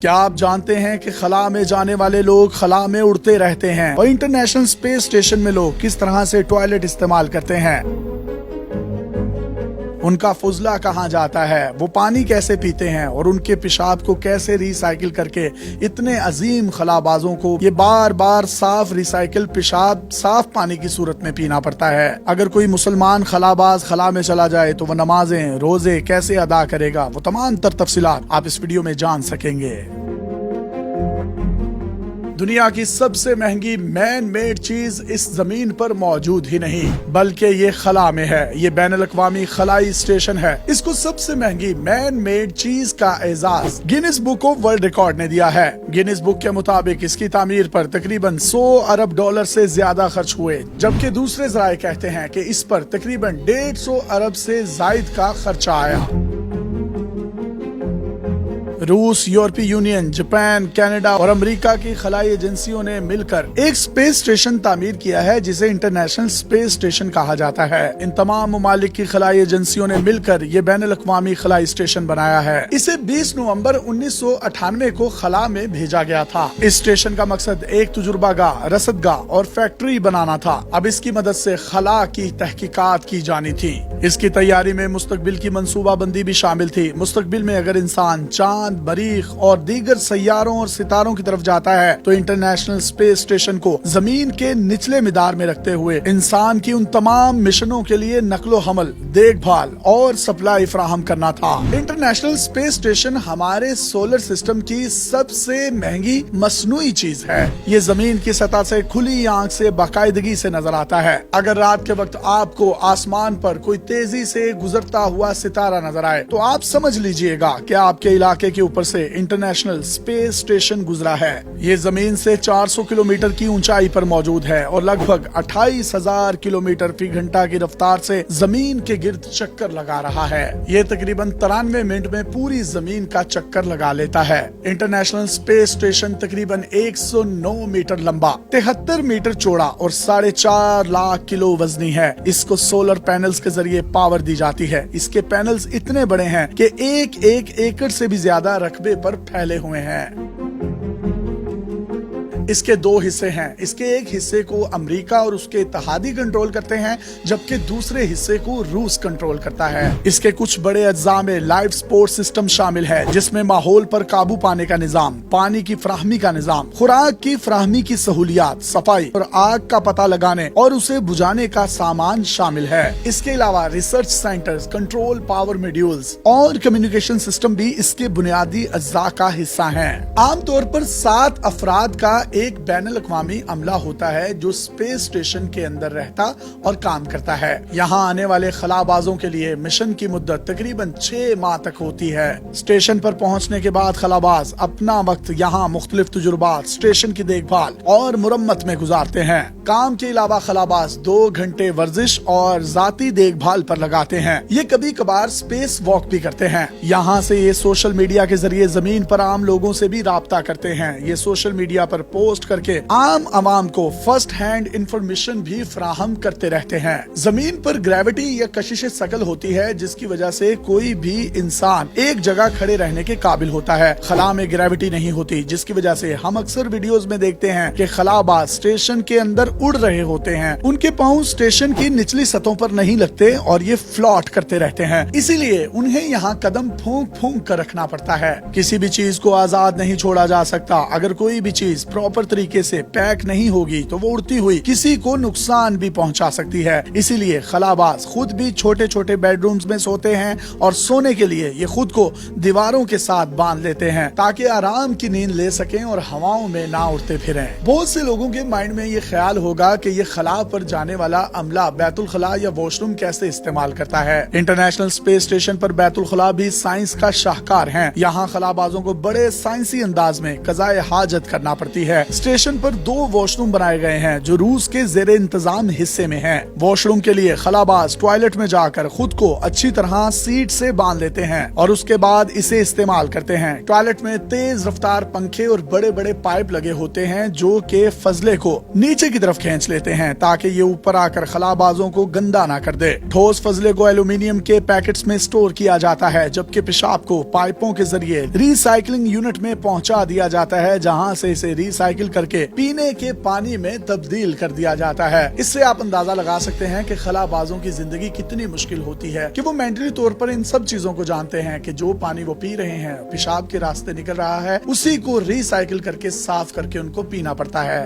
کیا آپ جانتے ہیں کہ خلا میں جانے والے لوگ خلا میں اڑتے رہتے ہیں اور انٹرنیشنل اسپیس اسٹیشن میں لوگ کس طرح سے ٹوائلٹ استعمال کرتے ہیں؟ ان کا فضلہ کہاں جاتا ہے، وہ پانی کیسے پیتے ہیں اور ان کے پیشاب کو کیسے ری سائیکل کر کے اتنے عظیم خلا بازوں کو یہ بار بار صاف ری سائیکل پیشاب صاف پانی کی صورت میں پینا پڑتا ہے۔ اگر کوئی مسلمان خلا باز خلا میں چلا جائے تو وہ نمازیں روزے کیسے ادا کرے گا، وہ تمام تر تفصیلات آپ اس ویڈیو میں جان سکیں گے۔ دنیا کی سب سے مہنگی مین میڈ چیز اس زمین پر موجود ہی نہیں بلکہ یہ خلا میں ہے۔ یہ بین الاقوامی خلائی اسٹیشن ہے۔ اس کو سب سے مہنگی مین میڈ چیز کا اعزاز grains book of world record نے دیا ہے۔ گینس بک کے مطابق اس کی تعمیر پر تقریباً $100 ارب سے زیادہ خرچ ہوئے، جبکہ دوسرے ذرائع کہتے ہیں کہ اس پر تقریباً 150 ارب سے زائد کا خرچہ آیا۔ روس، یورپی یونین، جاپان، کینیڈا اور امریکہ کی خلائی ایجنسیوں نے مل کر ایک اسپیس اسٹیشن تعمیر کیا ہے جسے انٹرنیشنل اسپیس اسٹیشن کہا جاتا ہے۔ ان تمام ممالک کی خلائی ایجنسیوں نے مل کر یہ بین الاقوامی خلائی اسٹیشن بنایا ہے۔ اسے 20 نومبر 1998 کو خلا میں بھیجا گیا تھا۔ اس اسٹیشن کا مقصد ایک تجربہ گاہ، رصد گاہ اور فیکٹری بنانا تھا۔ اب اس کی مدد سے خلا کی تحقیقات کی جانی تھی۔ اس کی تیاری میں مستقبل کی منصوبہ بندی بھی شامل تھی۔ مستقبل میں اگر انسان چاند، مریخ اور دیگر سیاروں اور ستاروں کی طرف جاتا ہے تو انٹرنیشنل اسپیس اسٹیشن کو زمین کے نچلے مدار میں رکھتے ہوئے انسان کی ان تمام مشنوں کے لیے نقل و حمل، دیکھ بھال اور سپلائی فراہم کرنا تھا۔ انٹرنیشنل اسپیس اسٹیشن ہمارے سولر سسٹم کی سب سے مہنگی مصنوعی چیز ہے۔ یہ زمین کی سطح سے کھلی آنکھ سے باقاعدگی سے نظر آتا ہے۔ اگر رات کے وقت آپ کو آسمان پر کوئی تیزی سے گزرتا ہوا ستارہ نظر آئے تو آپ سمجھ لیجئے گا کہ آپ کے علاقے کے اوپر سے انٹرنیشنل اسپیس اسٹیشن گزرا ہے۔ یہ زمین سے 400 کلومیٹر کی اونچائی پر موجود ہے اور لگ بھگ 28,000 کلومیٹر فی گھنٹہ کی رفتار سے زمین کے گرد چکر لگا رہا ہے۔ یہ تقریباً 93 منٹ میں پوری زمین کا چکر لگا لیتا ہے۔ انٹرنیشنل اسپیس اسٹیشن تقریباً 109 میٹر لمبا، 73 میٹر چوڑا اور 4.5 لاکھ کلو وزنی ہے۔ اس کو سولر پینلز کے ذریعے پاور دی جاتی ہے۔ اس کے پینلز اتنے بڑے ہیں کہ ایک ایکڑ سے بھی زیادہ رقبے پر پھیلے ہوئے ہیں۔ اس کے 2 حصے ہیں۔ اس کے ایک حصے کو امریکہ اور اس کے اتحادی کنٹرول کرتے ہیں، جبکہ دوسرے حصے کو روس کنٹرول کرتا ہے۔ اس کے کچھ بڑے اجزاء میں لائف سپورٹ سسٹم شامل ہے، جس میں ماحول پر قابو پانے کا نظام، پانی کی فراہمی کا نظام، خوراک کی فراہمی کی سہولیات، صفائی اور آگ کا پتہ لگانے اور اسے بجھانے کا سامان شامل ہے۔ اس کے علاوہ ریسرچ سینٹرز، کنٹرول پاور میڈیولز اور کمیونیکیشن سسٹم بھی اس کے بنیادی اجزاء کا حصہ ہیں۔ عام طور پر 7 افراد کا ایک بین الاقوامی عملہ ہوتا ہے جو اسپیس اسٹیشن کے اندر رہتا اور کام کرتا ہے۔ یہاں آنے والے خلا بازوں کے لیے مشن کی مدت تقریباً 6 ماہ تک ہوتی ہے۔ اسٹیشن پر پہنچنے کے بعد خلا باز اپنا وقت یہاں مختلف تجربات، اسٹیشن کی دیکھ بھال اور مرمت میں گزارتے ہیں۔ کام کے علاوہ خلا باز 2 گھنٹے ورزش اور ذاتی دیکھ بھال پر لگاتے ہیں۔ یہ کبھی کبھار اسپیس واک بھی کرتے ہیں۔ یہاں سے یہ سوشل میڈیا کے ذریعے زمین پر عام لوگوں سے بھی رابطہ کرتے ہیں۔ یہ سوشل میڈیا پر پوسٹ کر کے عام عوام کو فرسٹ ہینڈ انفارمیشن بھی فراہم کرتے رہتے ہیں۔ زمین پر گریوٹی یا کشش ثقل ہوتی ہے، جس کی وجہ سے کوئی بھی انسان ایک جگہ کھڑے رہنے کے قابل ہوتا ہے۔ خلا میں گریوٹی نہیں ہوتی، جس کی وجہ سے ہم اکثر ویڈیوز میں دیکھتے ہیں کہ خلا باز اسٹیشن کے اندر اڑ رہے ہوتے ہیں۔ ان کے پاؤں اسٹیشن کی نچلی سطحوں پر نہیں لگتے اور یہ فلوٹ کرتے رہتے ہیں، اسی لیے انہیں یہاں قدم پھونک پھونک کر رکھنا پڑتا ہے۔ کسی بھی چیز کو آزاد نہیں چھوڑا جا سکتا۔ اگر کوئی بھی چیز پراپر طریقے سے پیک نہیں ہوگی تو وہ اڑتی ہوئی کسی کو نقصان بھی پہنچا سکتی ہے۔ اسی لیے خلا باز خود بھی چھوٹے چھوٹے بیڈ رومز میں سوتے ہیں اور سونے کے لیے یہ خود کو دیواروں کے ساتھ باندھ لیتے ہیں تاکہ آرام کی نیند لے سکیں اور ہواؤں میں نہ اڑتے پھریں۔ بہت سے لوگوں کے مائنڈ میں یہ خیال ہوگا کہ یہ خلا پر جانے والا عملہ بیت الخلاء یا واش روم کیسے استعمال کرتا ہے۔ انٹرنیشنل اسپیس اسٹیشن پر بیت الخلاء بھی سائنس کا شاہکار ہے۔ یہاں خلا بازوں کو بڑے سائنسی انداز میں قضائے حاجت کرنا پڑتی ہے۔ اسٹیشن پر 2 واش روم بنائے گئے ہیں جو روس کے زیر انتظام حصے میں ہیں۔ واش روم کے لیے خلا باز ٹوائلٹ میں جا کر خود کو اچھی طرح سیٹ سے باندھ لیتے ہیں اور اس کے بعد اسے استعمال کرتے ہیں۔ ٹوائلٹ میں تیز رفتار پنکھے اور بڑے بڑے پائپ لگے ہوتے ہیں جو کہ فضلے کو نیچے کی طرف طرف کھینچ لیتے ہیں تاکہ یہ اوپر آ کر خلابازوں کو گندا نہ کر دے۔ ٹھوس فضلے کو ایلومینیم کے پیکٹس میں سٹور کیا جاتا ہے، جبکہ پیشاب کو پائپوں کے ذریعے ری سائیکلنگ یونٹ میں پہنچا دیا جاتا ہے، جہاں سے اسے ری سائیکل کر کے پینے کے پانی میں تبدیل کر دیا جاتا ہے۔ اس سے آپ اندازہ لگا سکتے ہیں کہ خلابازوں کی زندگی کتنی مشکل ہوتی ہے کہ وہ مینٹلی طور پر ان سب چیزوں کو جانتے ہیں کہ جو پانی وہ پی رہے ہیں پیشاب کے راستے نکل رہا ہے، اسی کو ری سائیکل کر کے صاف کر کے ان کو پینا پڑتا ہے۔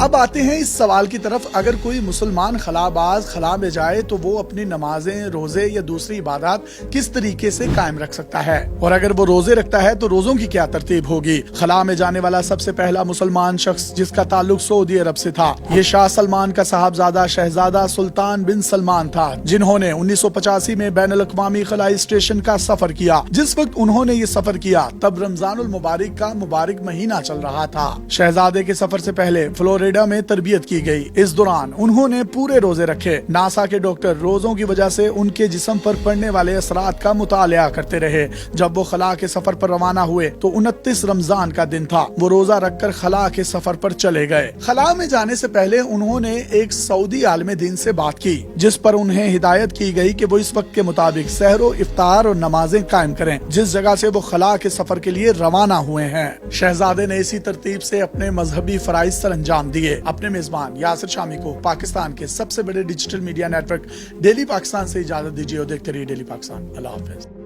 اب آتے ہیں اس سوال کی طرف، اگر کوئی مسلمان خلاباز خلا میں جائے تو وہ اپنی نمازیں، روزے یا دوسری عبادات کس طریقے سے قائم رکھ سکتا ہے، اور اگر وہ روزے رکھتا ہے تو روزوں کی کیا ترتیب ہوگی؟ خلا میں جانے والا سب سے پہلا مسلمان شخص جس کا تعلق سعودی عرب سے تھا، یہ شاہ سلمان کا صاحبزادہ شہزادہ سلطان بن سلمان تھا، جنہوں نے 1985 میں بین الاقوامی خلائی اسٹیشن کا سفر کیا۔ جس وقت انہوں نے یہ سفر کیا تب رمضان المبارک کا مبارک مہینہ چل رہا تھا۔ شہزادے کے سفر سے پہلے فلوریڈا میں تربیت کی گئی، اس دوران انہوں نے پورے روزے رکھے۔ ناسا کے ڈاکٹر روزوں کی وجہ سے ان کے جسم پر پڑنے والے اثرات کا مطالعہ کرتے رہے۔ جب وہ خلا کے سفر پر روانہ ہوئے تو 29 رمضان کا دن تھا، وہ روزہ رکھ کر خلا کے سفر پر چلے گئے۔ خلا میں جانے سے پہلے انہوں نے ایک سعودی عالم دین سے بات کی، جس پر انہیں ہدایت کی گئی کہ وہ اس وقت کے مطابق سحر و افطار اور نمازیں قائم کریں جس جگہ سے وہ خلا کے سفر کے لیے روانہ ہوئے ہیں۔ شہزادے نے اسی ترتیب سے اپنے مذہبی فرائض سر انجام دیے۔ اپنے میزبان یاسر شامی کو پاکستان کے سب سے بڑے digital media network daily Pakistan سے اجازت دیجیے اور دیکھتے رہیے ڈیلی پاکستان۔ اللہ حافظ۔